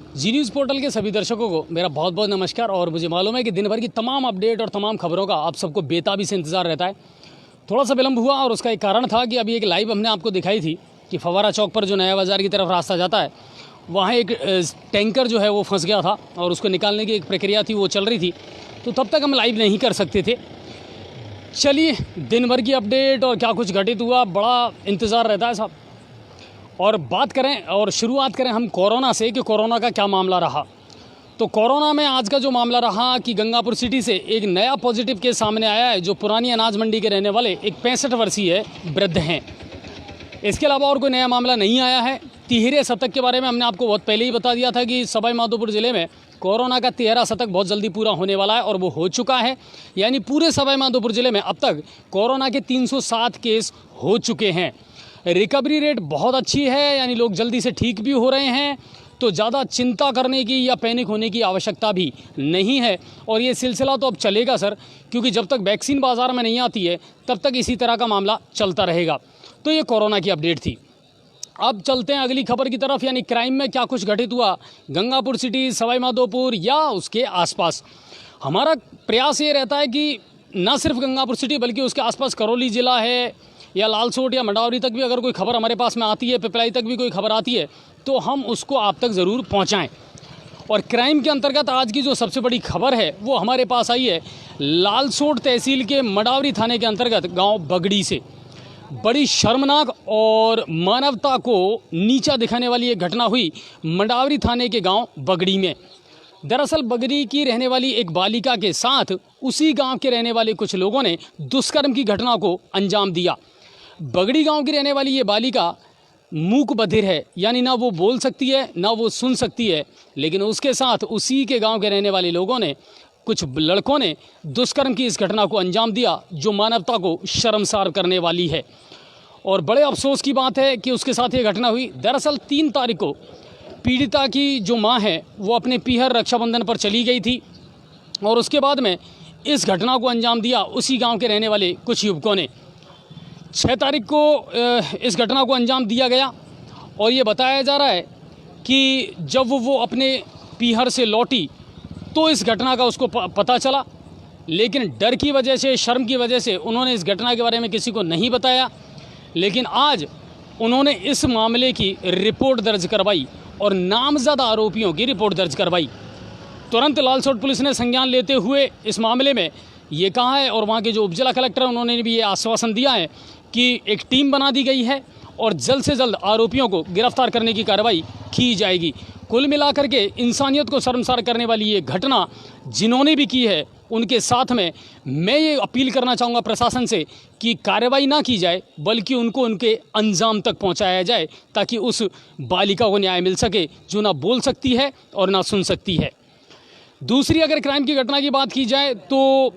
जी news portal के सभी दर्शकों को मेरा बहुत बहुत नमस्कार। और मुझे मालूम है कि दिन भर की तमाम अपडेट और तमाम खबरों का आप सबको बेताबी से इंतजार रहता है। थोड़ा सा विलंब हुआ और उसका एक कारण था कि अभी एक लाइव हमने आपको दिखाई थी कि फव्वारा चौक पर जो नया बाज़ार की तरफ रास्ता जाता है वहाँ एक टैंकर जो है वो फंस गया था और उसको निकालने की एक प्रक्रिया थी, वो चल रही थी, तो तब तक हम लाइव नहीं कर सकते थे। चलिए, दिन भर की अपडेट और क्या कुछ घटित हुआ, बड़ा इंतज़ार रहता है साहब। और बात करें और शुरुआत करें हम कोरोना से कि कोरोना का क्या मामला रहा। तो कोरोना में आज का जो मामला रहा कि गंगापुर सिटी से एक नया पॉजिटिव केस सामने आया है, जो पुरानी अनाज मंडी के रहने वाले एक 65 वर्षीय वृद्ध हैं। इसके अलावा और कोई नया मामला नहीं आया है। तिहरे शतक के बारे में हमने आपको बहुत पहले ही बता दिया था कि सवाई माधोपुर ज़िले में कोरोना का 13 शतक बहुत जल्दी पूरा होने वाला है और वो हो चुका है। यानी पूरे सवाई माधोपुर ज़िले में अब तक कोरोना के 307 केस हो चुके हैं। रिकवरी रेट बहुत अच्छी है, यानी लोग जल्दी से ठीक भी हो रहे हैं, तो ज़्यादा चिंता करने की या पैनिक होने की आवश्यकता भी नहीं है। और ये सिलसिला तो अब चलेगा सर, क्योंकि जब तक वैक्सीन बाज़ार में नहीं आती है तब तक इसी तरह का मामला चलता रहेगा। तो ये कोरोना की अपडेट थी। अब चलते हैं अगली खबर की तरफ, यानी क्राइम में क्या कुछ घटित हुआ गंगापुर सिटी, सवाई माधोपुर या उसके आसपास। हमारा प्रयास ये रहता है कि न सिर्फ गंगापुर सिटी बल्कि उसके आसपास करौली ज़िला है या लालसोट या मंडावरी तक भी अगर कोई खबर हमारे पास में आती है, पिपलाई तक भी कोई खबर आती है, तो हम उसको आप तक ज़रूर पहुंचाएं। और क्राइम के अंतर्गत आज की जो सबसे बड़ी खबर है वो हमारे पास आई है लालसोट तहसील के मंडावरी थाने के अंतर्गत गांव बगड़ी से। बड़ी शर्मनाक और मानवता को नीचा दिखाने वाली एक घटना हुई मंडावरी थाने के गांव बगड़ी में। दरअसल बगड़ी की रहने वाली एक बालिका के साथ उसी गांव के रहने वाले कुछ लोगों ने दुष्कर्म की घटना को अंजाम दिया। बगड़ी गांव की रहने वाली ये बालिका मूक बधिर है, यानी ना वो बोल सकती है ना वो सुन सकती है, लेकिन उसके साथ उसी के गांव के रहने वाले लोगों ने, कुछ लड़कों ने दुष्कर्म की इस घटना को अंजाम दिया, जो मानवता को शर्मसार करने वाली है। और बड़े अफसोस की बात है कि उसके साथ ये घटना हुई। दरअसल 3 तारीख को पीड़िता की जो मां है वो अपने पीहर रक्षाबंधन पर चली गई थी और उसके बाद में इस घटना को अंजाम दिया उसी गांव के रहने वाले कुछ युवकों ने। 6 तारीख को इस घटना को अंजाम दिया गया और ये बताया जा रहा है कि जब वो अपने पीहर से लौटी तो इस घटना का उसको पता चला, लेकिन डर की वजह से, शर्म की वजह से उन्होंने इस घटना के बारे में किसी को नहीं बताया। लेकिन आज उन्होंने इस मामले की रिपोर्ट दर्ज करवाई और नामजद आरोपियों की रिपोर्ट दर्ज करवाई। तुरंत लालसोट पुलिस ने संज्ञान लेते हुए इस मामले में ये कहा है, और वहाँ के जो उपजिला कलेक्टर हैं उन्होंने भी ये आश्वासन दिया है कि एक टीम बना दी गई है और जल्द से जल्द आरोपियों को गिरफ्तार करने की कार्रवाई की जाएगी। कुल मिलाकर के इंसानियत को शर्मसार करने वाली ये घटना जिन्होंने भी की है उनके साथ में मैं ये अपील करना चाहूँगा प्रशासन से कि कार्रवाई ना की जाए बल्कि उनको उनके अंजाम तक पहुँचाया जाए, ताकि उस बालिका को न्याय मिल सके जो ना बोल सकती है और ना सुन सकती है। दूसरी अगर क्राइम की घटना की बात की जाए तो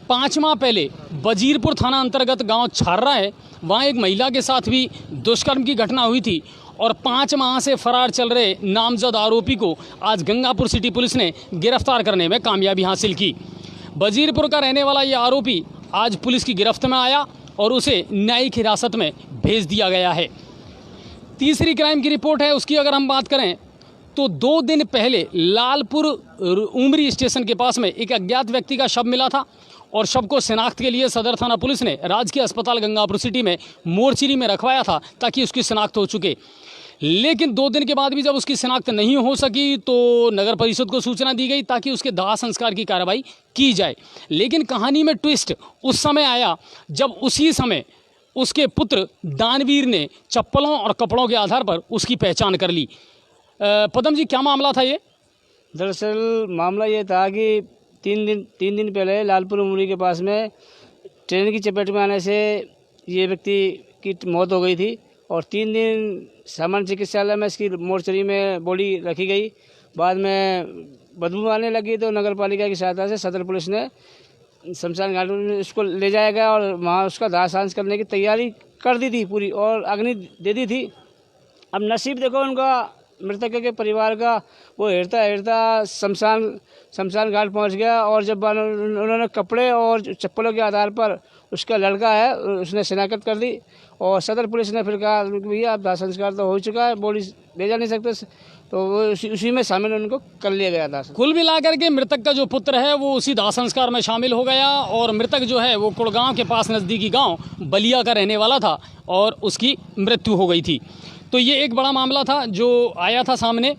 5 माह पहले वजीरपुर थाना अंतर्गत गांव छार्रा है, वहाँ एक महिला के साथ भी दुष्कर्म की घटना हुई थी और 5 माह से फरार चल रहे नामजद आरोपी को आज गंगापुर सिटी पुलिस ने गिरफ्तार करने में कामयाबी हासिल की। वजीरपुर का रहने वाला ये आरोपी आज पुलिस की गिरफ्त में आया और उसे न्यायिक हिरासत में भेज दिया गया है। तीसरी क्राइम की रिपोर्ट है, उसकी अगर हम बात करें तो 2 दिन पहले लालपुर उमरी स्टेशन के पास में एक अज्ञात व्यक्ति का शव मिला था और शव को शिनाख्त के लिए सदर थाना पुलिस ने राजकीय अस्पताल गंगापुर सिटी में मोर्चरी में रखवाया था ताकि उसकी शिनाख्त हो चुके। लेकिन 2 दिन के बाद भी जब उसकी शिनाख्त नहीं हो सकी तो नगर परिषद को सूचना दी गई ताकि उसके दाह संस्कार की कार्रवाई की जाए। लेकिन कहानी में ट्विस्ट उस समय आया जब उसी समय उसके पुत्र दानवीर ने चप्पलों और कपड़ों के आधार पर उसकी पहचान कर ली। पदम जी, क्या मामला था ये? दरअसल मामला ये था कि 3 दिन पहले लालपुर उमरी के पास में ट्रेन की चपेट में आने से ये व्यक्ति की मौत हो गई थी और 3 दिन सामान्य चिकित्सालय में इसकी मोर्चरी में बॉडी रखी गई। बाद में बदबू आने लगी तो नगर पालिका की सहायता से सदर पुलिस ने शमशान घाट में उसको ले जाया गया और वहाँ उसका दाह सांस करने की तैयारी कर दी थी पूरी और अग्नि दे दी थी। अब नसीब देखो उनका मृतक के परिवार का वो हेरता शमशान घाट पहुंच गया। और जब उन्होंने कपड़े और चप्पलों के आधार पर उसका लड़का है उसने शिनाख्त कर दी। और सदर पुलिस ने फिर कहा भैया अब दाह संस्कार तो हो चुका है, बॉडी ले जा नहीं सकते, तो वो उसी में शामिल उनको कर लिया गया था। कुल मिलाकर के मृतक का जो पुत्र है वो उसी दाह संस्कार में शामिल हो गया और मृतक जो है वो कुड़गांव के पास नज़दीकी गांव बलिया का रहने वाला था और उसकी मृत्यु हो गई थी। तो ये एक बड़ा मामला था जो आया था सामने।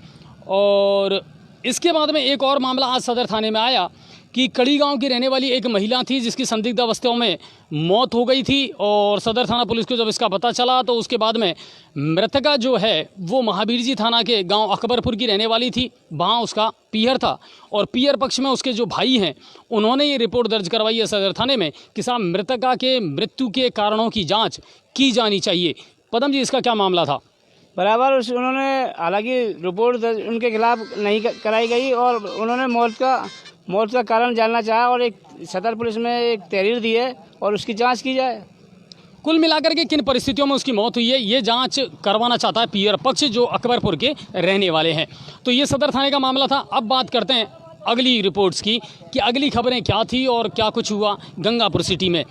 और इसके बाद में एक और मामला आज सदर थाने में आया कि कड़ी गांव की रहने वाली एक महिला थी जिसकी संदिग्ध अवस्थाओं में मौत हो गई थी। और सदर थाना पुलिस को जब इसका पता चला तो उसके बाद में मृतका जो है वो महावीर जी थाना के गांव अकबरपुर की रहने वाली थी। वहाँ उसका पीहर था और पीहर पक्ष में उसके जो भाई हैं उन्होंने ये रिपोर्ट दर्ज करवाई है सदर थाने में कि साहब मृतका के मृत्यु के कारणों की जाँच की जानी चाहिए। पदम जी, इसका क्या मामला था? बराबर उन्होंने हालांकि रिपोर्ट उनके खिलाफ नहीं कराई गई और उन्होंने मौत का कारण जानना चाहा और एक सदर पुलिस में एक तहरीर दी है और उसकी जांच की जाए। कुल मिलाकर के किन परिस्थितियों में उसकी मौत हुई है ये जांच करवाना चाहता है पीहर पक्ष जो अकबरपुर के रहने वाले हैं। तो ये सदर थाने का मामला था। अब बात करते हैं अगली रिपोर्ट्स की कि अगली खबरें क्या थी और क्या कुछ हुआ गंगापुर सिटी में।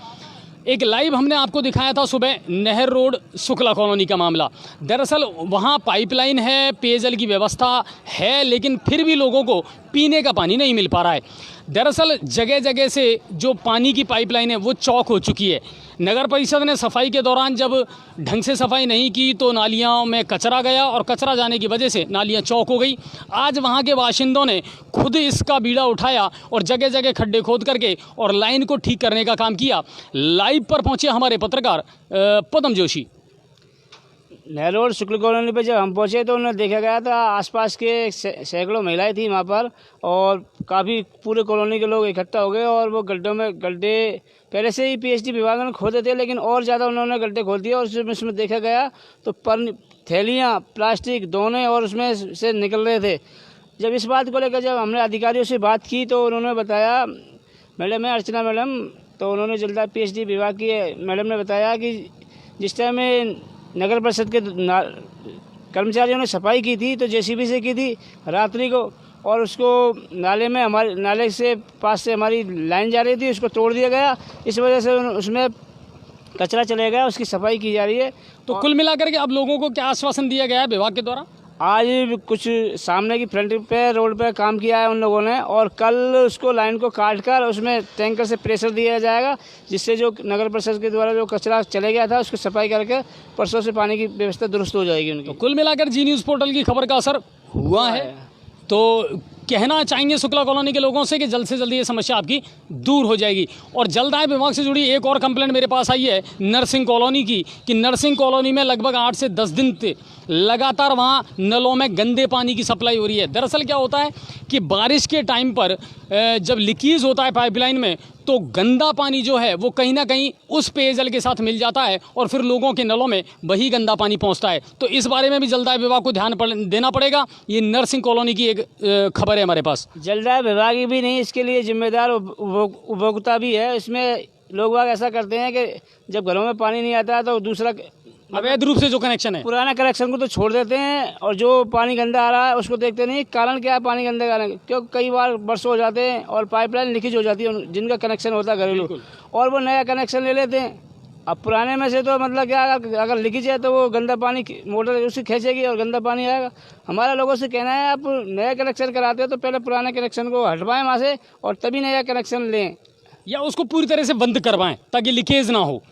एक लाइव हमने आपको दिखाया था सुबह नहर रोड शुक्ला कॉलोनी का मामला। दरअसल वहाँ पाइपलाइन है, पेयजल की व्यवस्था है, लेकिन फिर भी लोगों को पीने का पानी नहीं मिल पा रहा है। दरअसल जगह जगह से जो पानी की पाइपलाइन है वो चौक हो चुकी है। नगर परिषद ने सफाई के दौरान जब ढंग से सफाई नहीं की तो नालियों में कचरा गया और कचरा जाने की वजह से नालियां चौक हो गई। आज वहां के बाशिंदों ने खुद इसका बीड़ा उठाया और जगह जगह खड्डे खोद करके और लाइन को ठीक करने का काम किया। लाइव पर पहुंचे हमारे पत्रकार पदम जोशी। नहर रोड शुक्ल कॉलोनी पे जब हम पहुंचे तो उन्हें देखा गया था आसपास के सैकड़ों महिलाएं थी वहाँ पर और काफ़ी पूरे कॉलोनी के लोग इकट्ठा हो गए और वो गड्ढे पहले से ही पीएचडी विभाग ने खोदे थे लेकिन और ज़्यादा उन्होंने गड्ढे खोद दिए और उसमें देखा गया तो थैलियाँ प्लास्टिक दोने और उसमें से निकल रहे थे। जब इस बात को लेकर जब हमने अधिकारियों से बात की तो उन्होंने बताया, मैडम है अर्चना मैडम, तो उन्होंने जल्दा पीएचडी विभाग की मैडम ने बताया कि जिस टाइम में नगर परिषद के कर्मचारियों ने सफाई की थी तो जेसीबी से की थी रात्रि को और उसको नाले से पास से हमारी लाइन जा रही थी, उसको तोड़ दिया गया। इस वजह से उसमें कचरा चले गया, उसकी सफाई की जा रही है। तो कुल मिलाकर के अब लोगों को क्या आश्वासन दिया गया है विभाग के द्वारा? आज कुछ सामने की फ्रंट पे रोड पे काम किया है उन लोगों ने और कल उसको लाइन को काट कर उसमें टैंकर से प्रेशर दिया जाएगा जिससे जो नगर परिषद के द्वारा जो कचरा चले गया था उसकी सफाई करके परसों से पानी की व्यवस्था दुरुस्त हो जाएगी उनकी। तो कुल मिलाकर जी न्यूज़ पोर्टल की खबर का असर हुआ है। तो कहना चाहेंगे शुक्ला कॉलोनी के लोगों से कि जल्द से जल्द ये समस्या आपकी दूर हो जाएगी। और जल्द आय विभाग से जुड़ी एक और कंप्लेंट मेरे पास आई है नरसिंह कॉलोनी की कि नरसिंह कॉलोनी में लगभग 8 से 10 दिन से लगातार वहाँ नलों में गंदे पानी की सप्लाई हो रही है। दरअसल क्या होता है कि बारिश के टाइम पर जब लीकेज होता है पाइपलाइन में तो गंदा पानी जो है वो कहीं ना कहीं उस पेयजल के साथ मिल जाता है और फिर लोगों के नलों में वही गंदा पानी पहुंचता है। तो इस बारे में भी जलदाय विभाग को ध्यान देना पड़ेगा। ये नरसिंह कॉलोनी की एक खबर है हमारे पास। जलदाय विभाग भी नहीं, इसके लिए जिम्मेदार उपभोक्ता भी है। इसमें लोग बाग ऐसा करते हैं कि जब घरों में पानी नहीं आता तो दूसरा अवैध रूप से जो कनेक्शन है पुराना कनेक्शन को तो छोड़ देते हैं और जो पानी गंदा आ रहा है उसको देखते नहीं। कारण क्या है पानी गंदे कारण? क्योंकि कई बार बरसों हो जाते हैं और पाइपलाइन लीकेज हो जाती है जिनका कनेक्शन होता है घरेलू और वो नया कनेक्शन ले लेते हैं। अब पुराने में से तो मतलब क्या अगर लीकेज है तो वो गंदा पानी मोटर उसकी खींचेगी और गंदा पानी आएगा। हमारा लोगों से कहना है आप नया कनेक्शन कराते हो तो पहले पुराने कनेक्शन को हटवाएं वहाँ से और तभी नया कनेक्शन लें या उसको पूरी तरह से बंद करवाएं ताकि लीकेज ना हो।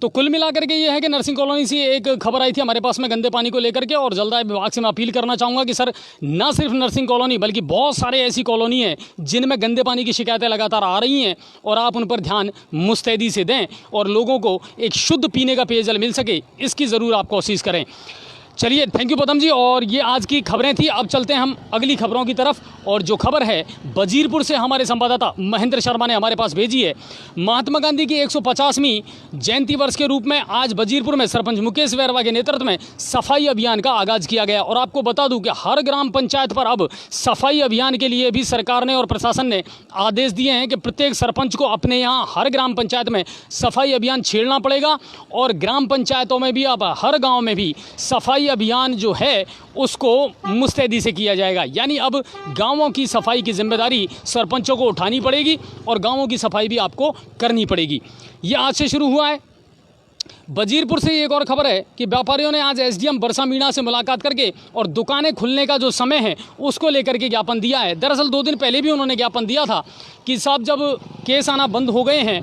तो कुल मिलाकर के ये है कि नरसिंह कॉलोनी से एक खबर आई थी हमारे पास में गंदे पानी को लेकर के और जल्दाय विभाग से मैं अपील करना चाहूँगा कि सर ना सिर्फ नरसिंह कॉलोनी बल्कि बहुत सारे ऐसी कॉलोनी हैं जिनमें गंदे पानी की शिकायतें लगातार आ रही हैं और आप उन पर ध्यान मुस्तैदी से दें और लोगों को एक शुद्ध पीने का पेयजल मिल सके इसकी ज़रूर आप कोशिश करें। चलिए, थैंक यू पदम जी। और ये आज की खबरें थी। अब चलते हैं हम अगली खबरों की तरफ और जो खबर है वजीरपुर से हमारे संवाददाता महेंद्र शर्मा ने हमारे पास भेजी है। महात्मा गांधी की 150वीं जयंती वर्ष के रूप में आज वजीरपुर में सरपंच मुकेश वैरवा के नेतृत्व में सफाई अभियान का आगाज किया गया और आपको बता दूं कि हर ग्राम पंचायत पर अब सफाई अभियान के लिए भी सरकार ने और प्रशासन ने आदेश दिए हैं कि प्रत्येक सरपंच को अपने यहाँ हर ग्राम पंचायत में सफाई अभियान छेड़ना पड़ेगा और ग्राम पंचायतों में भी अब हर गाँव में भी सफाई सफाई अभियान जो है उसको मुस्तैदी से किया जाएगा। यानी अब गांवों की सफाई की जिम्मेदारी सरपंचों को उठानी पड़ेगी और गांवों की सफाई भी आपको करनी पड़ेगी। ये आज से शुरू हुआ है। वजीरपुर से एक और खबर है कि व्यापारियों ने आज एसडीएम बरसा मीणा से मुलाकात करके और दुकानें खुलने का जो समय है उसको लेकर के ज्ञापन दिया है। दरअसल 2 दिन पहले भी उन्होंने ज्ञापन दिया था कि साहब जब केस आना बंद हो गए हैं,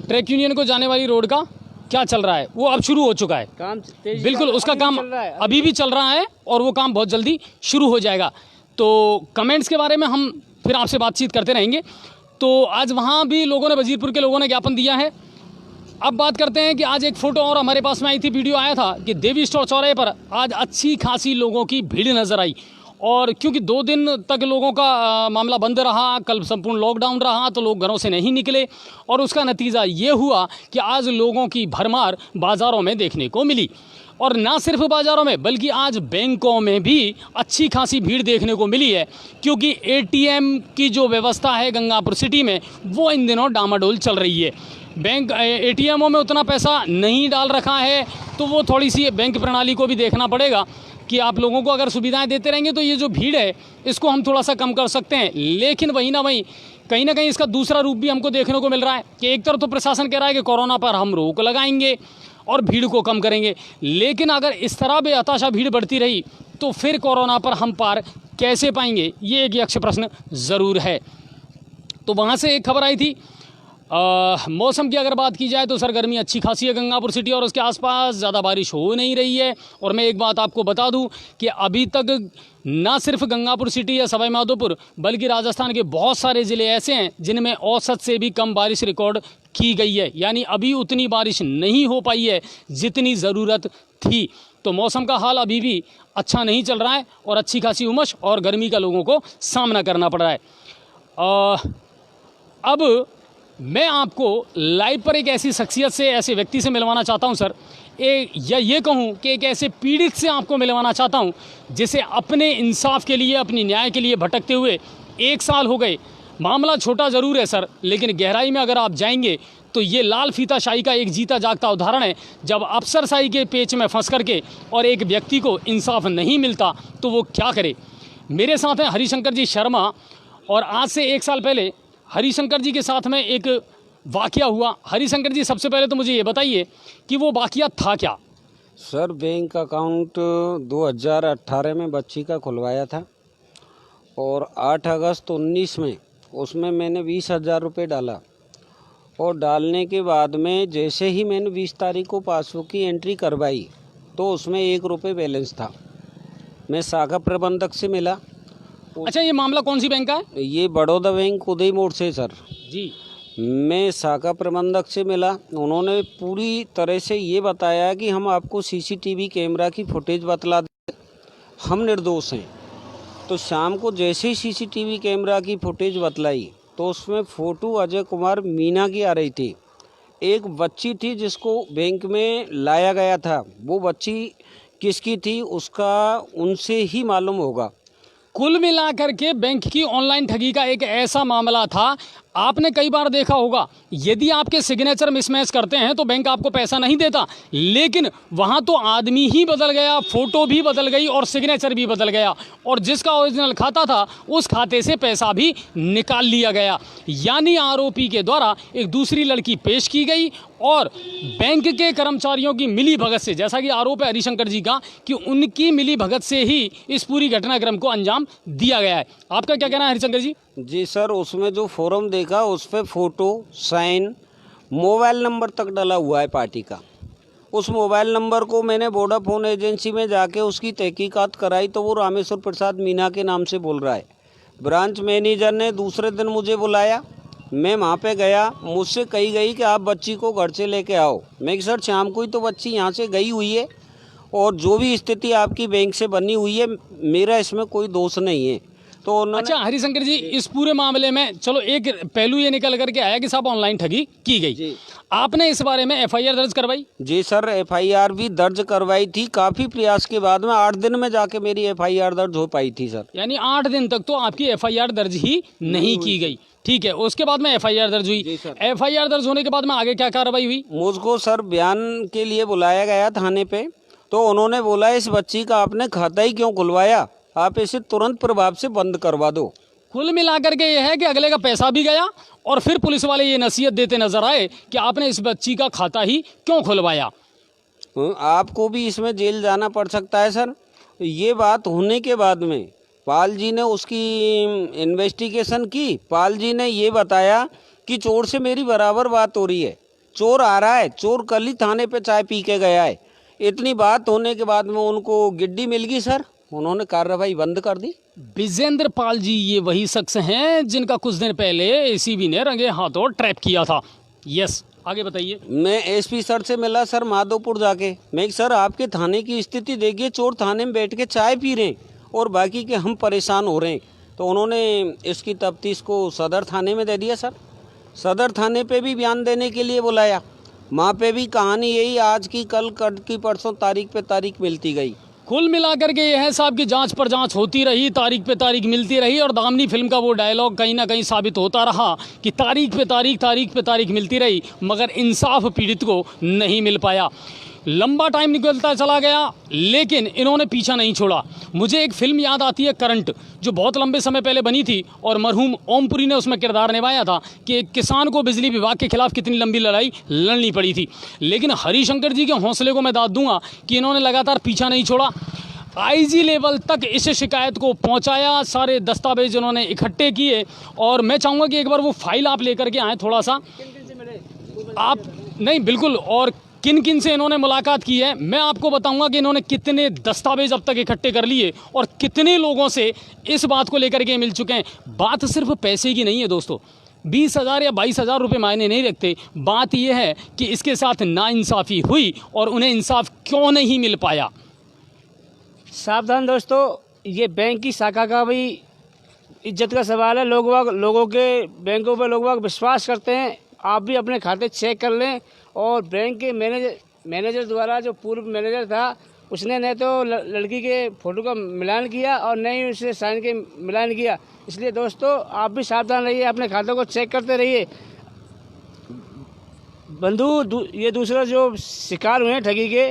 ट्रैक यूनियन को जाने वाली रोड का क्या चल रहा है वो अब शुरू हो चुका है काम तेजी बिल्कुल, उसका काम चल रहा है अभी भी चल रहा है और वो काम बहुत जल्दी शुरू हो जाएगा। तो कमेंट्स के बारे में हम फिर आपसे बातचीत करते रहेंगे। तो आज वहाँ भी लोगों ने, वजीरपुर के लोगों ने ज्ञापन दिया है। अब बात करते हैं कि आज एक फ़ोटो और हमारे पास में आई थी, वीडियो आया था कि देवी स्टोर चौराहे पर आज अच्छी खासी लोगों की भीड़ नज़र आई। और क्योंकि 2 दिन तक लोगों का मामला बंद रहा, कल संपूर्ण लॉकडाउन रहा, तो लोग घरों से नहीं निकले और उसका नतीजा ये हुआ कि आज लोगों की भरमार बाज़ारों में देखने को मिली। और ना सिर्फ बाज़ारों में बल्कि आज बैंकों में भी अच्छी खासी भीड़ देखने को मिली है, क्योंकि एटीएम की जो व्यवस्था है गंगापुर सिटी में वो इन दिनों डामाडोल चल रही है। बैंक एटीएमों में उतना पैसा नहीं डाल रखा है, तो वो थोड़ी सी बैंक प्रणाली को भी देखना पड़ेगा कि आप लोगों को अगर सुविधाएं देते रहेंगे तो ये जो भीड़ है इसको हम थोड़ा सा कम कर सकते हैं। लेकिन वहीं ना वहीं कहीं ना कहीं इसका दूसरा रूप भी हमको देखने को मिल रहा है कि एक तरफ तो प्रशासन कह रहा है कि कोरोना पर हम रोक लगाएंगे और भीड़ को कम करेंगे, लेकिन अगर इस तरह बेहताशा भीड़ बढ़ती रही तो फिर कोरोना पर हम पार कैसे पाएंगे, ये एक यक्ष प्रश्न ज़रूर है। तो वहाँ से एक खबर आई थी। मौसम की अगर बात की जाए तो सर गर्मी अच्छी खासी है गंगापुर सिटी और उसके आसपास, ज़्यादा बारिश हो नहीं रही है। और मैं एक बात आपको बता दूं कि अभी तक ना सिर्फ गंगापुर सिटी या सवाई माधोपुर बल्कि राजस्थान के बहुत सारे ज़िले ऐसे हैं जिनमें औसत से भी कम बारिश रिकॉर्ड की गई है। यानी अभी उतनी बारिश नहीं हो पाई है जितनी ज़रूरत थी। तो मौसम का हाल अभी भी अच्छा नहीं चल रहा है और अच्छी खासी उमस और गर्मी का लोगों को सामना करना पड़ रहा है। अब मैं आपको लाइव पर एक ऐसी शख्सियत से, ऐसे व्यक्ति से मिलवाना चाहता हूं सर, या ये कहूं कि एक ऐसे पीड़ित से आपको मिलवाना चाहता हूं जिसे अपने इंसाफ के लिए, अपनी न्याय के लिए भटकते हुए 1 साल हो गए। मामला छोटा ज़रूर है सर, लेकिन गहराई में अगर आप जाएंगे तो ये लाल फीताशाही का एक जीता जागता उदाहरण है। जब अफसरशाही के पेच में फंस करके और एक व्यक्ति को इंसाफ नहीं मिलता तो वो क्या करे। मेरे साथ हैं हरिशंकर जी शर्मा, और आज से 1 साल पहले हरिशंकर जी के साथ में एक वाकया हुआ। हरिशंकर जी, सबसे पहले तो मुझे ये बताइए कि वो वाकया था क्या। सर, बैंक अकाउंट 2018 में बच्ची का खुलवाया था और 8 अगस्त 19 में उसमें मैंने 20,000 रुपये डाला और डालने के बाद में जैसे ही मैंने 20 तारीख को पासबुक की एंट्री करवाई तो उसमें 1 रुपये बैलेंस था। मैं शाखा प्रबंधक से मिला। अच्छा, ये मामला कौन सी बैंक का है। ये बड़ौदा बैंक उदय मोड़ से सर जी। मैं शाखा प्रबंधक से मिला। उन्होंने पूरी तरह से ये बताया कि हम आपको सीसीटीवी कैमरा की फुटेज बतला दें, हम निर्दोष हैं। तो शाम को जैसे ही सीसीटीवी कैमरा की फुटेज बतलाई तो उसमें फ़ोटो अजय कुमार मीणा की आ रही थी। एक बच्ची थी जिसको बैंक में लाया गया था, वो बच्ची किसकी थी उसका उनसे ही मालूम होगा। कुल मिलाकर के बैंक की ऑनलाइन ठगी का एक ऐसा मामला था। आपने कई बार देखा होगा, यदि आपके सिग्नेचर मिसमैच करते हैं तो बैंक आपको पैसा नहीं देता, लेकिन वहां तो आदमी ही बदल गया, फोटो भी बदल गई और सिग्नेचर भी बदल गया, और जिसका ओरिजिनल खाता था उस खाते से पैसा भी निकाल लिया गया। यानी आरोपी के द्वारा एक दूसरी लड़की पेश की गई और बैंक के कर्मचारियों की मिली भगत से, जैसा कि आरोप है हरिशंकर जी का कि उनकी मिली भगत से ही इस पूरी घटनाक्रम को अंजाम दिया गया है। आपका क्या कहना है हरिशंकर जी। जी सर, उसमें जो फॉर्म देखा उस पर फ़ोटो, साइन, मोबाइल नंबर तक डला हुआ है पार्टी का। उस मोबाइल नंबर को मैंने वोडाफोन एजेंसी में जाके उसकी तहकीकात कराई तो वो रामेश्वर प्रसाद मीणा के नाम से बोल रहा है। ब्रांच मैनेजर ने दूसरे दिन मुझे बुलाया, मैं वहाँ पे गया, मुझसे कही गई कि आप बच्ची को घर से लेके आओ। मैं कि सर शाम को ही तो बच्ची यहाँ से गई हुई है और जो भी स्थिति आपकी बैंक से बनी हुई है मेरा इसमें कोई दोष नहीं है। तो अच्छा हरिशंकर जी, इस पूरे मामले में चलो एक पहलू ये निकल करके आया कि साहब ऑनलाइन ठगी की गई, आपने इस बारे में एफआईआर दर्ज करवाई। जी सर, एफआईआर भी दर्ज करवाई थी। काफ़ी प्रयास के बाद में 8 दिन में जाके मेरी एफआईआर दर्ज हो पाई थी सर। यानी 8 दिन तक तो आपकी एफआईआर दर्ज ही नहीं की गई। ठीक है, उसके बाद में एफआईआर दर्ज हुई। एफआईआर दर्ज होने के बाद में आगे क्या कार्रवाई हुई। मुझको सर बयान के लिए बुलाया गया थाने पे तो उन्होंने बोला इस बच्ची का आपने खाता ही क्यों खुलवाया, आप इसे तुरंत प्रभाव से बंद करवा दो। कुल मिलाकर के ये है कि अगले का पैसा भी गया और फिर पुलिस वाले ये नसीहत देते नजर आए कि आपने इस बच्ची का खाता ही क्यों खुलवाया। आपको भी इसमें जेल जाना पड़ सकता है सर। ये बात होने के बाद में पाल जी ने उसकी इन्वेस्टिगेशन की। पाल जी ने ये बताया कि चोर से मेरी बराबर बात हो रही है, चोर आ रहा है, चोर कल ही थाने पे चाय पी के गया है। इतनी बात होने के बाद में उनको गिड्डी मिल गई सर, उन्होंने कार्रवाई बंद कर दी। विजेंद्र पाल जी ये वही शख्स हैं जिनका कुछ दिन पहले एसीबी ने रंगे हाथों ट्रैप किया था। यस, आगे बताइए। मैं एसपी सर से मिला सर माधोपुर जाके। मैं सर आपके थाने की स्थिति देखिए, चोर थाने में बैठ के चाय पी रहे हैं और बाकी के हम परेशान हो रहे हैं। तो उन्होंने इसकी तफ्तीश को सदर थाने में दे दिया सर। सदर थाने पे भी बयान देने के लिए बुलाया, वहाँ पे भी कहानी यही आज की कल की परसों तारीख पे तारीख मिलती गई। कुल मिलाकर के ये है साहब की जांच पर जांच होती रही, तारीख पे तारीख मिलती रही और दामनी फिल्म का वो डायलॉग कहीं ना कहीं साबित होता रहा कि तारीख पे तारीख मिलती रही, मगर इंसाफ पीड़ित को नहीं मिल पाया। लंबा टाइम निकलता चला गया लेकिन इन्होंने पीछा नहीं छोड़ा। मुझे एक फिल्म याद आती है करंट, जो बहुत लंबे समय पहले बनी थी और मरहूम ओमपुरी ने उसमें किरदार निभाया था कि एक किसान को बिजली विभाग के खिलाफ कितनी लंबी लड़ाई लड़नी पड़ी थी। लेकिन हरिशंकर जी के हौसले को मैं दाद दूंगा कि इन्होंने लगातार पीछा नहीं छोड़ा, आईजी लेवल तक इस शिकायत को पहुंचाया, सारे दस्तावेज उन्होंने इकट्ठे किए। और मैं चाहूँगा कि एक बार वो फाइल आप लेकर के आएँ थोड़ा सा। आप नहीं, बिल्कुल, और किन किन से इन्होंने मुलाकात की है मैं आपको बताऊंगा कि इन्होंने कितने दस्तावेज अब तक इकट्ठे कर लिए और कितने लोगों से इस बात को लेकर के मिल चुके हैं। बात सिर्फ पैसे की नहीं है दोस्तों, 20,000 या 22,000 रुपये मायने नहीं रखते। बात यह है कि इसके साथ नाइंसाफ़ी हुई और उन्हें इंसाफ क्यों नहीं मिल पाया। सावधान दोस्तों, ये बैंक की शाखा का भी इज्जत का सवाल है। लोगों के बैंकों पर लोग विश्वास करते हैं। आप भी अपने खाते चेक कर लें। और बैंक के मैनेजर द्वारा, जो पूर्व मैनेजर था, उसने न तो लड़की के फ़ोटो का मिलान किया और न ही उससे साइन के मिलान किया। इसलिए दोस्तों आप भी सावधान रहिए, अपने खातों को चेक करते रहिए। बंधु, ये दूसरा जो शिकार हुए ठगी के,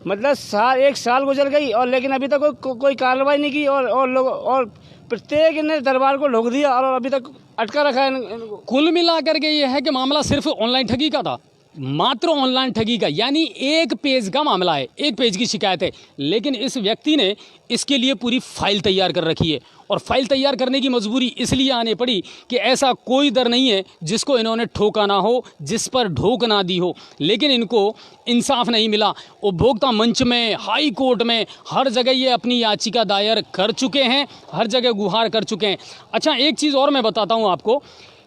मतलब 1 साल गुजर गई और लेकिन अभी तक कोई कार्रवाई नहीं की और प्रत्येक ने दरबार को ढोक दिया और अभी तक अटका रखा है इनको। कुल मिलाकर के ये है कि मामला सिर्फ ऑनलाइन ठगी का था, मात्र ऑनलाइन ठगी का, यानी 1 पेज का मामला है, 1 पेज की शिकायत है। लेकिन इस व्यक्ति ने इसके लिए पूरी फाइल तैयार कर रखी है और फाइल तैयार करने की मजबूरी इसलिए आने पड़ी कि ऐसा कोई दर नहीं है जिसको इन्होंने ठोका ना हो, जिस पर ढोक ना दी हो। लेकिन इनको इंसाफ नहीं मिला। उपभोक्ता मंच में, हाई कोर्ट में, हर जगह ये अपनी याचिका दायर कर चुके हैं, हर जगह गुहार कर चुके हैं। अच्छा, एक चीज़ और मैं बताता हूँ आपको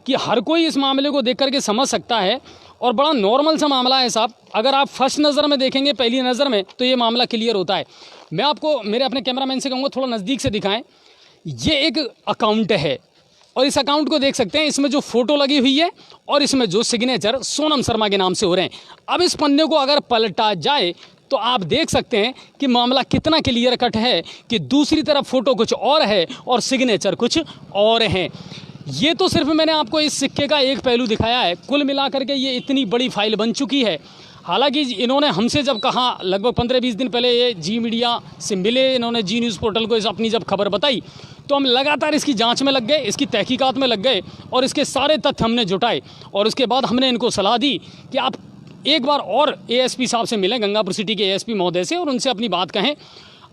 कि हर कोई इस मामले को देख करके समझ सकता है और बड़ा नॉर्मल सा मामला है साहब। अगर आप फर्स्ट नज़र में देखेंगे, पहली नज़र में, तो ये मामला क्लियर होता है। मैं आपको मेरे अपने कैमरामैन से कहूँगा थोड़ा नज़दीक से दिखाएं। ये एक अकाउंट है और इस अकाउंट को देख सकते हैं, इसमें जो फ़ोटो लगी हुई है और इसमें जो सिग्नेचर सोनम शर्मा के नाम से हो रहे हैं। अब इस पन्ने को अगर पलटा जाए तो आप देख सकते हैं कि मामला कितना क्लियर कट है कि दूसरी तरफ फ़ोटो कुछ और है और सिग्नेचर कुछ और हैं। ये तो सिर्फ मैंने आपको इस सिक्के का एक पहलू दिखाया है। कुल मिलाकर के ये इतनी बड़ी फाइल बन चुकी है। हालांकि इन्होंने हमसे जब कहा, लगभग 15-20 दिन पहले ये जी मीडिया से मिले, इन्होंने जी न्यूज़ पोर्टल को अपनी जब खबर बताई तो हम लगातार इसकी जांच में लग गए, इसकी तहकीकात में लग गए और इसके सारे तथ्य हमने जुटाए। और उसके बाद हमने इनको सलाह दी कि आप एक बार और एएसपी साहब से मिलें, गंगापुर सिटी के एएसपी महोदय से, और उनसे अपनी बात कहें।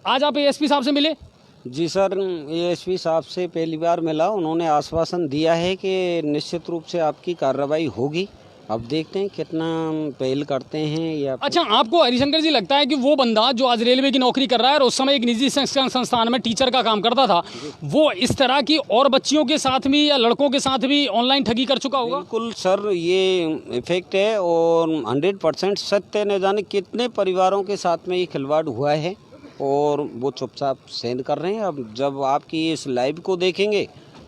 आज आप एएसपी साहब से मिले? जी सर, एएसपी साहब से पहली बार मिला। उन्होंने आश्वासन दिया है कि निश्चित रूप से आपकी कार्रवाई होगी। अब देखते हैं कितना पहल करते हैं या। अच्छा, आपको हरिशंकर जी लगता है कि वो बंदा जो आज रेलवे की नौकरी कर रहा है और उस समय एक निजी शिक्षण संस्थान में टीचर का काम करता था, वो इस तरह की और बच्चियों के साथ भी या लड़कों के साथ भी ऑनलाइन ठगी कर चुका होगा? बिल्कुल सर, ये इफेक्ट है और 100% सत्य। न जाने कितने परिवारों के साथ में ये खिलवाड़ हुआ है और वो चुपचाप सहन कर रहे हैं। अब जब आपकी इस लाइव को देखेंगे,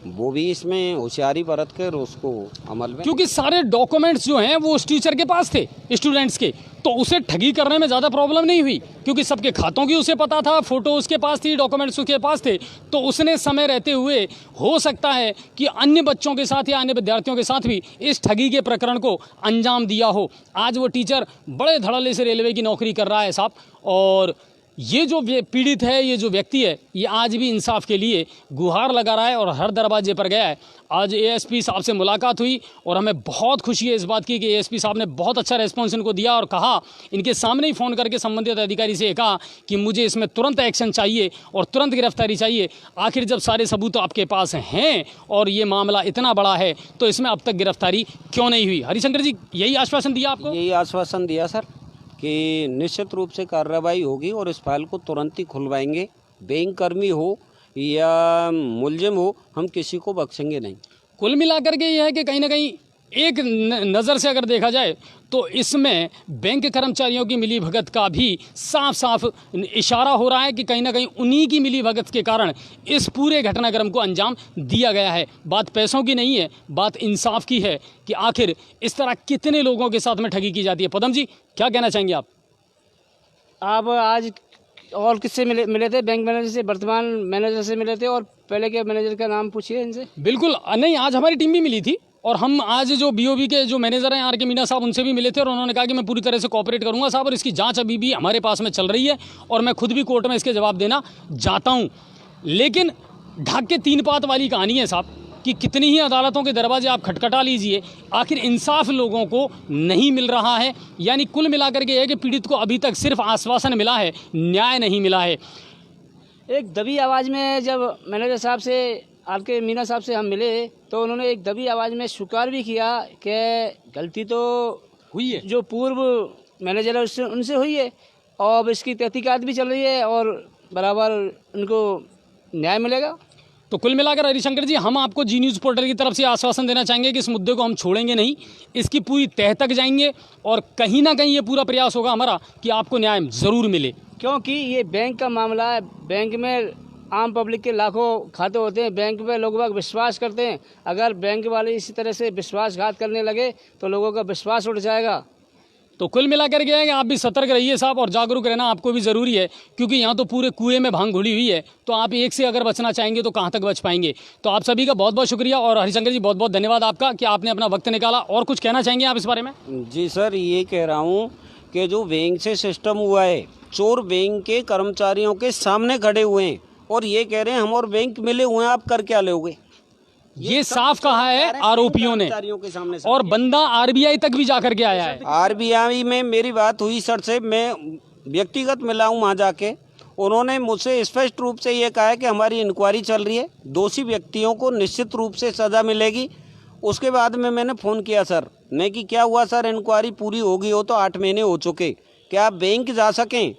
वो भी इसमें होशियारी बरत कर उसको अमल में, क्योंकि सारे डॉक्यूमेंट्स जो हैं वो उस टीचर के पास थे, स्टूडेंट्स के, तो उसे ठगी करने में ज़्यादा प्रॉब्लम नहीं हुई क्योंकि सबके खातों की उसे पता था, फ़ोटो उसके पास थी, डॉक्यूमेंट्स उसके पास थे। तो उसने समय रहते हुए हो सकता है कि अन्य बच्चों के साथ या अन्य विद्यार्थियों के साथ भी इस ठगी के प्रकरण को अंजाम दिया हो। आज वो टीचर बड़े धड़ल्ले से रेलवे की नौकरी कर रहा है साहब, और ये जो पीड़ित है, ये जो व्यक्ति है, ये आज भी इंसाफ के लिए गुहार लगा रहा है और हर दरवाजे पर गया है। आज एएसपी साहब से मुलाकात हुई और हमें बहुत खुशी है इस बात की कि एएसपी साहब ने बहुत अच्छा रेस्पॉन्स इनको दिया और कहा, इनके सामने ही फ़ोन करके संबंधित अधिकारी से कहा कि मुझे इसमें तुरंत एक्शन चाहिए और तुरंत गिरफ्तारी चाहिए। आखिर जब सारे सबूत आपके पास हैं और ये मामला इतना बड़ा है तो इसमें अब तक गिरफ्तारी क्यों नहीं हुई? हरिशंकर जी, यही आश्वासन दिया आपको? यही आश्वासन दिया सर कि निश्चित रूप से कार्रवाई होगी और इस फाइल को तुरंत ही खुलवाएंगे। बैंक कर्मी हो या मुलजिम हो, हम किसी को बख्शेंगे नहीं। कुल मिलाकर के ये है कि कहीं ना कहीं एक नज़र से अगर देखा जाए तो इसमें बैंक कर्मचारियों की मिलीभगत का भी साफ साफ इशारा हो रहा है कि कहीं ना कहीं उन्हीं की मिलीभगत के कारण इस पूरे घटनाक्रम को अंजाम दिया गया है। बात पैसों की नहीं है, बात इंसाफ की है कि आखिर इस तरह कितने लोगों के साथ में ठगी की जाती है। पदम जी, क्या कहना चाहेंगे आप? आप आज और किससे मिले थे? बैंक मैनेजर से, वर्तमान मैनेजर से मिले थे और पहले के मैनेजर का नाम पूछिए इनसे। बिल्कुल नहीं, आज हमारी टीम भी मिली थी और हम आज जो बीओबी के जो मैनेजर हैं आर.के. मीना साहब, उनसे भी मिले थे और उन्होंने कहा कि मैं पूरी तरह से कोऑपरेट करूंगा साहब, और इसकी जांच अभी भी हमारे पास में चल रही है और मैं खुद भी कोर्ट में इसके जवाब देना जाता हूं। लेकिन ढाक के तीन पात वाली कहानी है साहब कि कितनी ही अदालतों के दरवाजे आप खटखटा लीजिए, आखिर इंसाफ लोगों को नहीं मिल रहा है। यानी कुल मिलाकर के है कि पीड़ित को अभी तक सिर्फ आश्वासन मिला है, न्याय नहीं मिला है। एक दबी आवाज़ में जब मैनेजर साहब से, आर.के. मीना साहब से हम मिले तो उन्होंने एक दबी आवाज़ में स्वीकार भी किया कि गलती तो हुई है, जो पूर्व मैनेजर है उससे उनसे हुई है और अब इसकी तहकीकात भी चल रही है और बराबर उनको न्याय मिलेगा। तो कुल मिलाकर हरिशंकर जी, हम आपको जी न्यूज़ पोर्टल की तरफ से आश्वासन देना चाहेंगे कि इस मुद्दे को हम छोड़ेंगे नहीं, इसकी पूरी तह तक जाएंगे और कहीं ना कहीं ये पूरा प्रयास होगा हमारा कि आपको न्याय ज़रूर मिले। क्योंकि ये बैंक का मामला है, बैंक में आम पब्लिक के लाखों खाते होते हैं, बैंक पे लोग बाग विश्वास करते हैं। अगर बैंक वाले इसी तरह से विश्वासघात करने लगे तो लोगों का विश्वास उठ जाएगा। तो कुल मिलाकर के है कि आप भी सतर्क रहिए साहब और जागरूक रहना आपको भी ज़रूरी है, क्योंकि यहाँ तो पूरे कुएं में भांग घुली हुई है। तो आप एक से अगर बचना चाहेंगे तो कहाँ तक बच पाएंगे। तो आप सभी का बहुत बहुत शुक्रिया और हरिशंकर जी बहुत बहुत धन्यवाद आपका कि आपने अपना वक्त निकाला। और कुछ कहना चाहेंगे आप इस बारे में? जी सर, ये कह रहा हूँ कि जो बैंक से सिस्टम हुआ है, चोर बैंक के कर्मचारियों के सामने खड़े हुए हैं और ये कह रहे हैं हम और बैंक मिले हुए हैं, आप कर क्या लोगे? ये साफ कहा है आरोपियों ने के सामने और बंदा आरबीआई तक भी जाकर के आया है। आरबीआई में मेरी बात हुई सर से, मैं व्यक्तिगत मिला हूँ वहाँ जाके। उन्होंने मुझसे स्पष्ट रूप से ये कहा है कि हमारी इंक्वायरी चल रही है, दोषी व्यक्तियों को निश्चित रूप से सज़ा मिलेगी। उसके बाद में मैंने फ़ोन किया सर, मैं कि क्या हुआ सर, इंक्वायरी पूरी होगी हो तो 8 महीने हो चुके, क्या आप बैंक जा सकें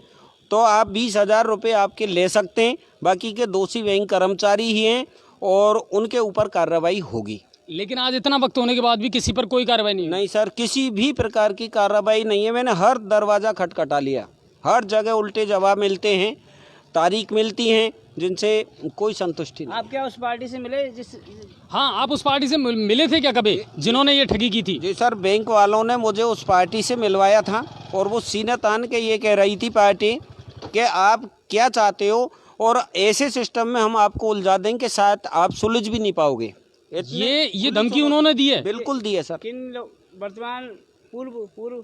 तो आप 20,000 रुपये आपके ले सकते हैं, बाकी के दोषी बैंक कर्मचारी ही हैं और उनके ऊपर कार्रवाई होगी। लेकिन आज इतना वक्त होने के बाद भी किसी पर कोई कार्रवाई नहीं? नहीं सर, किसी भी प्रकार की कार्रवाई नहीं है। मैंने हर दरवाज़ा खटखटा लिया, हर जगह उल्टे जवाब मिलते हैं, तारीख मिलती हैं जिनसे कोई संतुष्टि नहीं। आप क्या उस पार्टी से मिले जिस? हाँ, आप उस पार्टी से मिले थे क्या कभी जिन्होंने ये ठगी की थी? जी सर, बैंक वालों ने मुझे उस पार्टी से मिलवाया था और वो सीने तान के ये कह रही थी पार्टी कि आप क्या चाहते हो और ऐसे सिस्टम में हम आपको उलझा देंगे, शायद आप सुलझ भी नहीं पाओगे। ये धमकी उन्होंने दी है? बिल्कुल दी है सर। किन वर्तमान पूर्व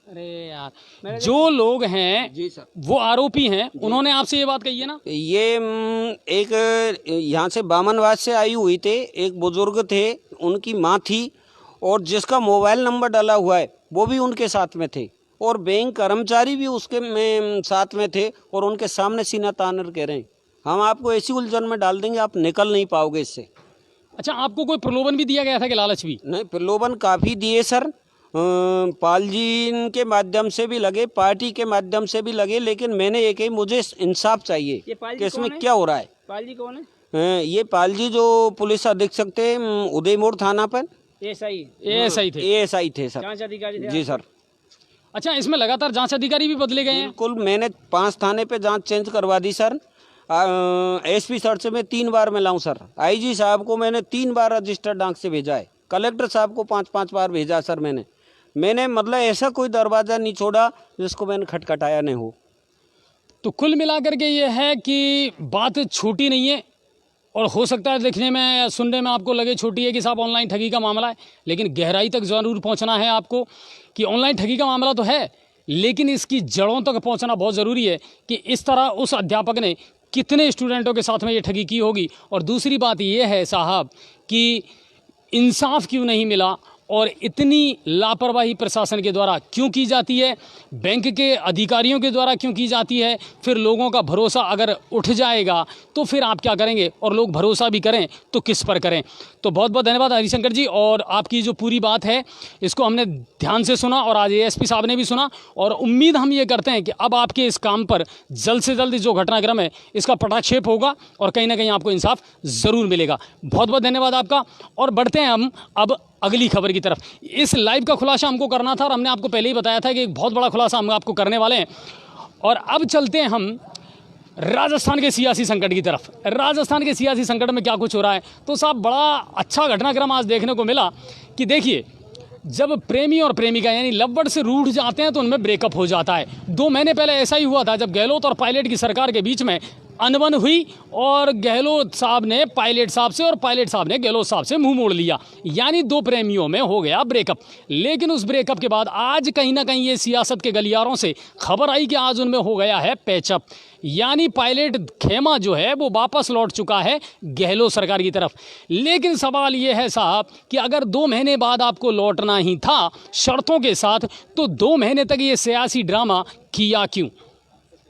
अरे यार, जो लोग हैं जी सर, वो आरोपी हैं, उन्होंने आपसे ये बात कही है ना? ये एक यहाँ से बामनवास से आई हुई थे, एक बुजुर्ग थे, उनकी माँ थी और जिसका मोबाइल नंबर डाला हुआ है वो भी उनके साथ में थे और बैंक कर्मचारी भी उसके में साथ में थे और उनके सामने सीना तान कह रहे हैं हम आपको ऐसी उलझन में डाल देंगे, आप निकल नहीं पाओगे इससे। अच्छा, आपको कोई प्रलोभन भी दिया गया था कि लालच भी? नहीं, प्रलोभन काफ़ी दिए सर, पाल जी के माध्यम से भी लगे, पार्टी के माध्यम से भी लगे, लेकिन मैंने ये कही मुझे इंसाफ चाहिए कि इसमें क्या हो रहा है। पाल जी कौन है? ये पाल जी जो पुलिस अधीक्षक थे उदयमोड़ थाना पर, एएसआई थे सर, जांच अधिकारी थे। जी सर। अच्छा, इसमें लगातार जांच अधिकारी भी बदले गए हैं? बिल्कुल, मैंने 5 थाने पे जांच चेंज करवा दी सर। एसपी सर से मैं 3 बार मिला हूँ सर, आईजी साहब को मैंने 3 बार रजिस्टर्ड डाक से भेजा है, कलेक्टर साहब को 5-5 बार भेजा सर। मैंने मतलब ऐसा कोई दरवाज़ा नहीं छोड़ा जिसको मैंने खटखटाया नहीं हो। तो कुल मिलाकर के ये है कि बात छोटी नहीं है और हो सकता है देखने में सुनने में आपको लगे छोटी है कि साहब ऑनलाइन ठगी का मामला है, लेकिन गहराई तक ज़रूर पहुंचना है आपको कि ऑनलाइन ठगी का मामला तो है, लेकिन इसकी जड़ों तक पहुंचना बहुत ज़रूरी है कि इस तरह उस अध्यापक ने कितने स्टूडेंटों के साथ में ये ठगी की होगी। और दूसरी बात ये है साहब कि इंसाफ क्यों नहीं मिला और इतनी लापरवाही प्रशासन के द्वारा क्यों की जाती है, बैंक के अधिकारियों के द्वारा क्यों की जाती है। फिर लोगों का भरोसा अगर उठ जाएगा तो फिर आप क्या करेंगे, और लोग भरोसा भी करें तो किस पर करें। तो बहुत बहुत धन्यवाद हरिशंकर जी, और आपकी जो पूरी बात है इसको हमने ध्यान से सुना और आज एएसपी साहब ने भी सुना, और उम्मीद हम ये करते हैं कि अब आपके इस काम पर जल्द से जल्द जो घटनाक्रम है इसका पटाक्षेप होगा और कहीं ना कहीं आपको इंसाफ ज़रूर मिलेगा। बहुत बहुत धन्यवाद आपका। और बढ़ते हैं हम अब अगली खबर की तरफ। इस लाइव का खुलासा हमको करना था और हमने आपको पहले ही बताया था कि एक बहुत बड़ा खुलासा हम आपको करने वाले हैं। और अब चलते हैं हम राजस्थान के सियासी संकट की तरफ। राजस्थान के सियासी संकट में क्या कुछ हो रहा है, तो साहब बड़ा अच्छा घटनाक्रम आज देखने को मिला कि देखिए, जब प्रेमी और प्रेमिका यानी लवबर्ड से रूठ जाते हैं तो उनमें ब्रेकअप हो जाता है। 2 महीने पहले ऐसा ही हुआ था जब गहलोत और पायलट की सरकार के बीच में अनबन हुई और गहलोत साहब ने पायलट साहब से और पायलट साहब ने गहलोत साहब से मुंह मोड़ लिया, यानी 2 प्रेमियों में हो गया ब्रेकअप। लेकिन उस ब्रेकअप के बाद आज कहीं ना कहीं ये सियासत के गलियारों से खबर आई कि आज उनमें हो गया है पैचअप, यानी पायलट खेमा जो है वो वापस लौट चुका है गहलोत सरकार की तरफ। लेकिन सवाल ये है साहब कि अगर 2 महीने बाद आपको लौटना ही था शर्तों के साथ, तो 2 महीने तक ये सियासी ड्रामा किया क्यों,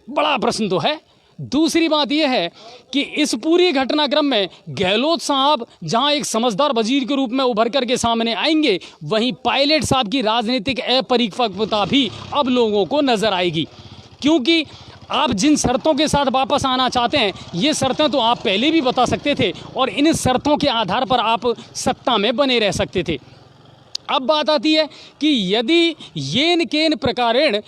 बड़ा प्रश्न तो है। दूसरी बात यह है कि इस पूरी घटनाक्रम में गहलोत साहब जहां एक समझदार वजीर के रूप में उभर कर के सामने आएंगे, वहीं पायलट साहब की राजनीतिक अपरिपक्वता भी अब लोगों को नजर आएगी। क्योंकि आप जिन शर्तों के साथ वापस आना चाहते हैं, ये शर्तें तो आप पहले भी बता सकते थे और इन शर्तों के आधार पर आप सत्ता में बने रह सकते थे। अब बात आती है कि यदि येन केन प्रकारेण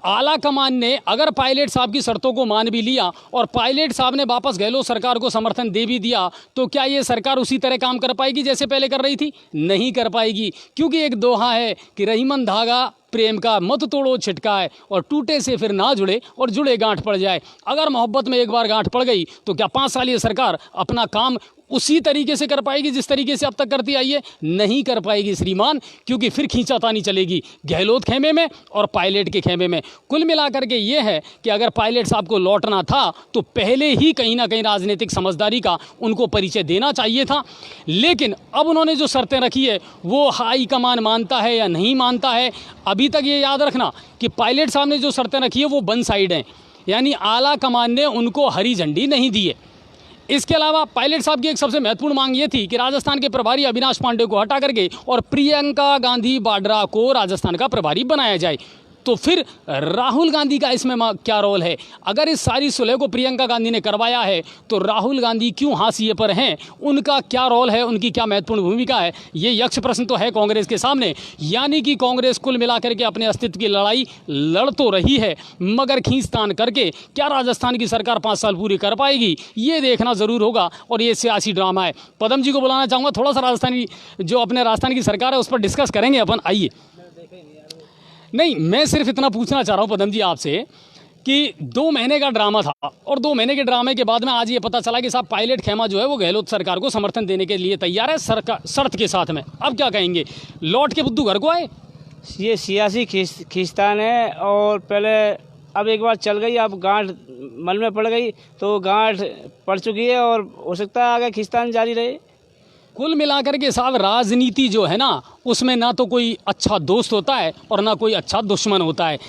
आला कमान ने अगर पायलट साहब की शर्तों को मान भी लिया और पायलट साहब ने वापस गहलोत सरकार को समर्थन दे भी दिया, तो क्या ये सरकार उसी तरह काम कर पाएगी जैसे पहले कर रही थी? नहीं कर पाएगी, क्योंकि एक दोहा है कि रहीमन धागा प्रेम का मत तोड़ो छिटका है, और टूटे से फिर ना जुड़े और जुड़े गांठ पड़ जाए। अगर मोहब्बत में एक बार गांठ पड़ गई तो क्या 5 साल ये सरकार अपना काम उसी तरीके से कर पाएगी जिस तरीके से अब तक करती आई है? नहीं कर पाएगी श्रीमान, क्योंकि फिर खींचातानी चलेगी गहलोत खेमे में और पायलट के खेमे में। कुल मिलाकर के ये है कि अगर पायलट साहब को लौटना था तो पहले ही कहीं ना कहीं राजनीतिक समझदारी का उनको परिचय देना चाहिए था। लेकिन अब उन्होंने जो शर्तें रखी है वो हाई कमान मानता है या नहीं मानता है। अभी तक ये याद रखना कि पायलट साहब ने जो शर्तें रखी है वो वन साइड हैं, यानी आला कमान ने उनको हरी झंडी नहीं दी है। इसके अलावा पायलट साहब की एक सबसे महत्वपूर्ण मांग ये थी कि राजस्थान के प्रभारी अविनाश पांडे को हटा करके और प्रियंका गांधी वाड्रा को राजस्थान का प्रभारी बनाया जाए। तो फिर राहुल गांधी का इसमें क्या रोल है? अगर इस सारी सुलह को प्रियंका गांधी ने करवाया है तो राहुल गांधी क्यों हाशिए पर हैं? उनका क्या रोल है, उनकी क्या महत्वपूर्ण भूमिका है? ये यक्ष प्रश्न तो है कांग्रेस के सामने। यानी कि कांग्रेस कुल मिलाकर के अपने अस्तित्व की लड़ाई लड़ तो रही है, मगर खींचतान करके क्या राजस्थान की सरकार 5 साल पूरी कर पाएगी, ये देखना ज़रूर होगा। और ये सियासी ड्रामा है। पदम जी को बुलाना चाहूँगा, थोड़ा सा राजस्थानी जो अपने राजस्थान की सरकार है उस पर डिस्कस करेंगे अपन। आइए। नहीं, मैं सिर्फ इतना पूछना चाह रहा हूँ पदम जी आपसे कि 2 महीने का ड्रामा था और 2 महीने के ड्रामे के बाद में आज ये पता चला कि साहब पायलट खेमा जो है वो गहलोत सरकार को समर्थन देने के लिए तैयार है शर्त के साथ में। अब क्या कहेंगे, लौट के बुद्धू घर को आए? ये सियासी खींचतान है और पहले अब एक बार चल गई, अब गांठ मन में पड़ गई तो गांठ पड़ चुकी है और हो सकता है आगे खींचतान जारी रहे। कुल मिलाकर के साहब राजनीति जो है ना, उसमें ना तो कोई अच्छा दोस्त होता है और ना कोई अच्छा दुश्मन होता है।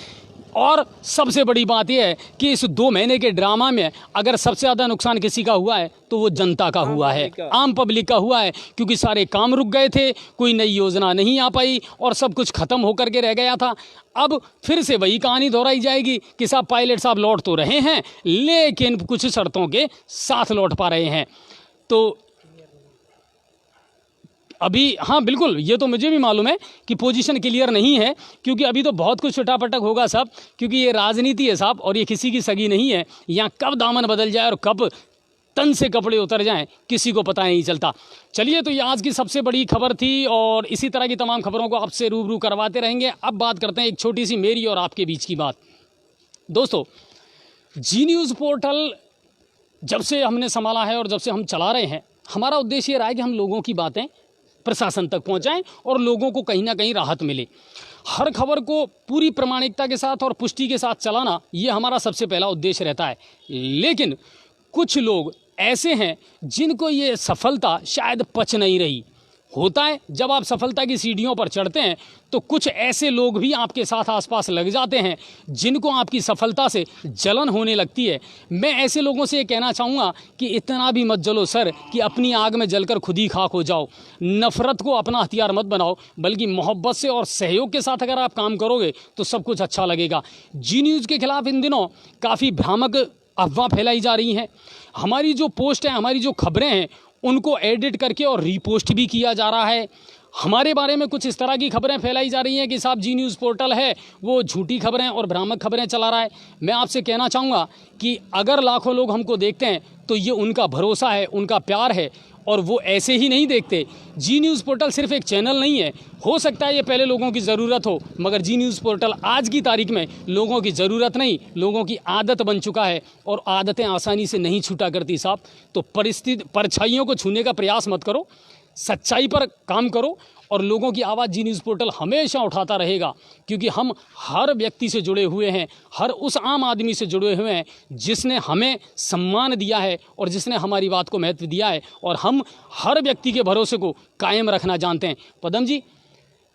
और सबसे बड़ी बात यह है कि इस 2 महीने के ड्रामा में अगर सबसे ज़्यादा नुकसान किसी का हुआ है तो वो जनता का हुआ है, आम पब्लिक का हुआ है, क्योंकि सारे काम रुक गए थे, कोई नई योजना नहीं आ पाई और सब कुछ ख़त्म होकर के रह गया था। अब फिर से वही कहानी दोहराई जाएगी कि साहब पायलट साहब लौट तो रहे हैं लेकिन कुछ शर्तों के साथ लौट पा रहे हैं। तो अभी हाँ बिल्कुल, ये तो मुझे भी मालूम है कि पोजीशन क्लियर नहीं है, क्योंकि अभी तो बहुत कुछ छटापटक होगा साहब, क्योंकि ये राजनीति है साहब और ये किसी की सगी नहीं है। यहाँ कब दामन बदल जाए और कब तन से कपड़े उतर जाएं किसी को पता नहीं चलता। चलिए, तो ये आज की सबसे बड़ी खबर थी और इसी तरह की तमाम खबरों को आपसे रूबरू करवाते रहेंगे। अब बात करते हैं एक छोटी सी मेरी और आपके बीच की बात। दोस्तों, जी न्यूज़ पोर्टल जब से हमने संभाला है और जब से हम चला रहे हैं, हमारा उद्देश्य ये रहा है कि हम लोगों की बातें प्रशासन तक पहुंचाएं और लोगों को कहीं ना कहीं राहत मिले। हर खबर को पूरी प्रामाणिकता के साथ और पुष्टि के साथ चलाना ये हमारा सबसे पहला उद्देश्य रहता है। लेकिन कुछ लोग ऐसे हैं जिनको ये सफलता शायद पच नहीं रही। होता है जब आप सफलता की सीढ़ियों पर चढ़ते हैं तो कुछ ऐसे लोग भी आपके साथ आसपास लग जाते हैं जिनको आपकी सफलता से जलन होने लगती है। मैं ऐसे लोगों से ये कहना चाहूँगा कि इतना भी मत जलो सर कि अपनी आग में जलकर खुद ही खाक हो जाओ। नफ़रत को अपना हथियार मत बनाओ, बल्कि मोहब्बत से और सहयोग के साथ अगर आप काम करोगे तो सब कुछ अच्छा लगेगा। जी न्यूज़ के खिलाफ इन दिनों काफ़ी भ्रामक अफवाह फैलाई जा रही हैं। हमारी जो पोस्ट है, हमारी जो खबरें हैं, उनको एडिट करके और रीपोस्ट भी किया जा रहा है। हमारे बारे में कुछ इस तरह की खबरें फैलाई जा रही हैं कि साहब जी न्यूज़ पोर्टल है वो झूठी खबरें और भ्रामक खबरें चला रहा है। मैं आपसे कहना चाहूँगा कि अगर लाखों लोग हमको देखते हैं तो ये उनका भरोसा है, उनका प्यार है, और वो ऐसे ही नहीं देखते। जी न्यूज़ पोर्टल सिर्फ एक चैनल नहीं है। हो सकता है ये पहले लोगों की ज़रूरत हो, मगर जी न्यूज़ पोर्टल आज की तारीख में लोगों की ज़रूरत नहीं, लोगों की आदत बन चुका है, और आदतें आसानी से नहीं छूटा करती साहब। तो परछाइयों को छूने का प्रयास मत करो, सच्चाई पर काम करो, और लोगों की आवाज़ जी न्यूज़ पोर्टल हमेशा उठाता रहेगा, क्योंकि हम हर व्यक्ति से जुड़े हुए हैं, हर उस आम आदमी से जुड़े हुए हैं जिसने हमें सम्मान दिया है और जिसने हमारी बात को महत्व दिया है, और हम हर व्यक्ति के भरोसे को कायम रखना जानते हैं। पदम जी,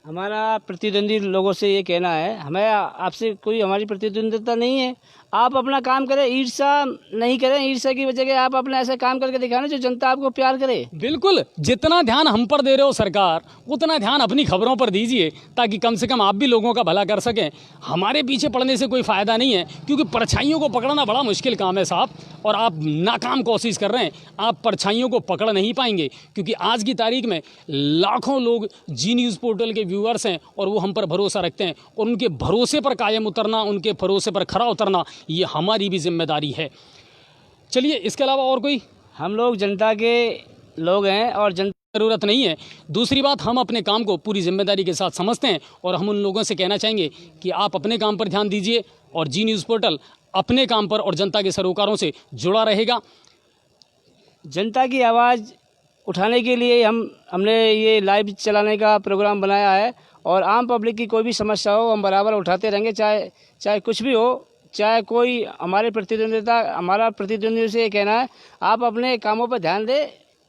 हमारा प्रतिद्वंदी लोगों से ये कहना है, हमें आपसे कोई हमारी प्रतिद्वंदिता नहीं है। आप अपना काम करें, ईर्ष्या नहीं करें। ईर्ष्या की वजह से आप अपना ऐसा काम करके दिखाना जो जनता आपको प्यार करे। बिल्कुल, जितना ध्यान हम पर दे रहे हो सरकार, उतना ध्यान अपनी खबरों पर दीजिए, ताकि कम से कम आप भी लोगों का भला कर सकें। हमारे पीछे पड़ने से कोई फ़ायदा नहीं है, क्योंकि परछाइयों को पकड़ना बड़ा मुश्किल काम है साहब, और आप नाकाम कोशिश कर रहे हैं। आप परछाइयों को पकड़ नहीं पाएंगे, क्योंकि आज की तारीख में लाखों लोग जी न्यूज़ पोर्टल के व्यूअर्स हैं और वो हम पर भरोसा रखते हैं, और उनके भरोसे पर कायम उतरना, उनके भरोसे पर खरा उतरना, ये हमारी भी जिम्मेदारी है। चलिए, इसके अलावा और कोई? हम लोग जनता के लोग हैं और जनता ज़रूरत नहीं है। दूसरी बात, हम अपने काम को पूरी जिम्मेदारी के साथ समझते हैं, और हम उन लोगों से कहना चाहेंगे कि आप अपने काम पर ध्यान दीजिए, और जी न्यूज़ पोर्टल अपने काम पर और जनता के सरोकारों से जुड़ा रहेगा। जनता की आवाज़ उठाने के लिए हमने ये लाइव चलाने का प्रोग्राम बनाया है, और आम पब्लिक की कोई भी समस्या हो हम बराबर उठाते रहेंगे, चाहे कुछ भी हो, चाहे कोई हमारे हमारा प्रतिद्वंदी से ये कहना है आप अपने कामों पर ध्यान दें,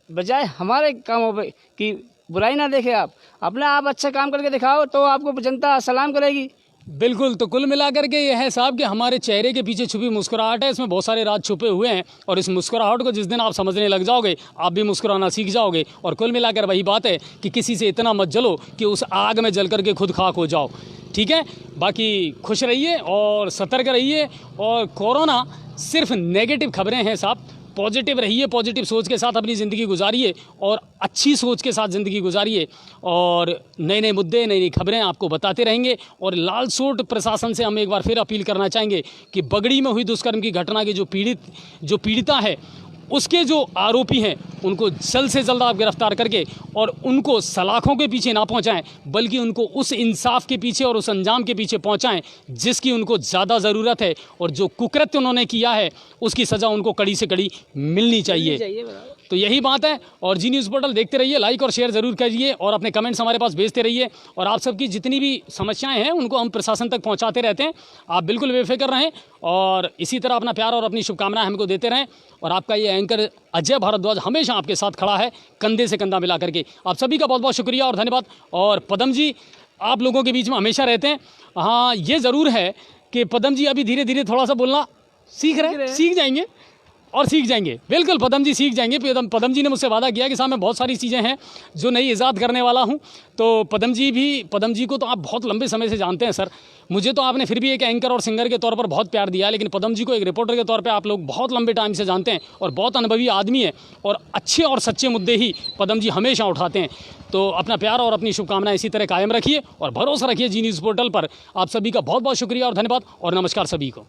बजाय हमारे कामों पे कि बुराई ना देखें। आप अच्छा काम करके दिखाओ तो आपको जनता सलाम करेगी। बिल्कुल, तो कुल मिलाकर के ये है साहब कि हमारे चेहरे के पीछे छुपी मुस्कुराहट है, इसमें बहुत सारे राज छुपे हुए हैं, और इस मुस्कुराहट को जिस दिन आप समझने लग जाओगे, आप भी मुस्कुराना सीख जाओगे। और कुल मिलाकर वही बात है कि किसी से इतना मत जलो कि उस आग में जल करके खुद खाक हो जाओ। ठीक है, बाकी खुश रहिए और सतर्क रहिए, और कोरोना सिर्फ नेगेटिव खबरें हैं साहब। पॉजिटिव रहिए, पॉजिटिव सोच के साथ अपनी ज़िंदगी गुजारिए, और अच्छी सोच के साथ ज़िंदगी गुजारिए, और नए नए मुद्दे, नई नई खबरें आपको बताते रहेंगे। और लालसोट प्रशासन से हम एक बार फिर अपील करना चाहेंगे कि बगड़ी में हुई दुष्कर्म की घटना के जो पीड़िता है, उसके जो आरोपी हैं, उनको जल्द से जल्द आप गिरफ्तार करके और उनको सलाखों के पीछे ना पहुंचाएं, बल्कि उनको उस इंसाफ के पीछे और उस अंजाम के पीछे पहुंचाएं जिसकी उनको ज़्यादा ज़रूरत है, और जो कुकृत्य उन्होंने किया है उसकी सज़ा उनको कड़ी से कड़ी मिलनी चाहिए। तो यही बात है। और जी न्यूज़ पोर्टल देखते रहिए, लाइक और शेयर ज़रूर करिए, और अपने कमेंट्स हमारे पास भेजते रहिए, और आप सबकी जितनी भी समस्याएं हैं उनको हम प्रशासन तक पहुंचाते रहते हैं। आप बिल्कुल बेफिक्र रहें, और इसी तरह अपना प्यार और अपनी शुभकामनाएं हमको देते रहें। और आपका ये एंकर अजय भारद्वाज हमेशा आपके साथ खड़ा है, कंधे से कंधा मिला करके। आप सभी का बहुत बहुत शुक्रिया और धन्यवाद। और पदम जी, आप लोगों के बीच में हमेशा रहते हैं। हाँ, ये ज़रूर है कि पदम जी अभी धीरे धीरे थोड़ा सा बोलना सीख जाएंगे, और सीख जाएंगे। बिल्कुल, पदम जी सीख जाएंगे। पदम जी ने मुझसे वादा किया कि साहब मैं बहुत सारी चीज़ें हैं जो नई ईजाद करने वाला हूं। तो पदम जी को तो आप बहुत लंबे समय से जानते हैं सर। मुझे तो आपने फिर भी एक एंकर और सिंगर के तौर पर बहुत प्यार दिया, लेकिन पदम जी को एक रिपोर्टर के तौर पर आप लोग बहुत लंबे टाइम से जानते हैं, और बहुत अनुभवी आदमी है, और अच्छे और सच्चे मुद्दे ही पदम जी हमेशा उठाते हैं। तो अपना प्यार और अपनी शुभकामनाएं इसी तरह कायम रखिए, और भरोसा रखिए जी न्यूज़ पोर्टल पर। आप सभी का बहुत बहुत शुक्रिया और धन्यवाद, और नमस्कार सभी को।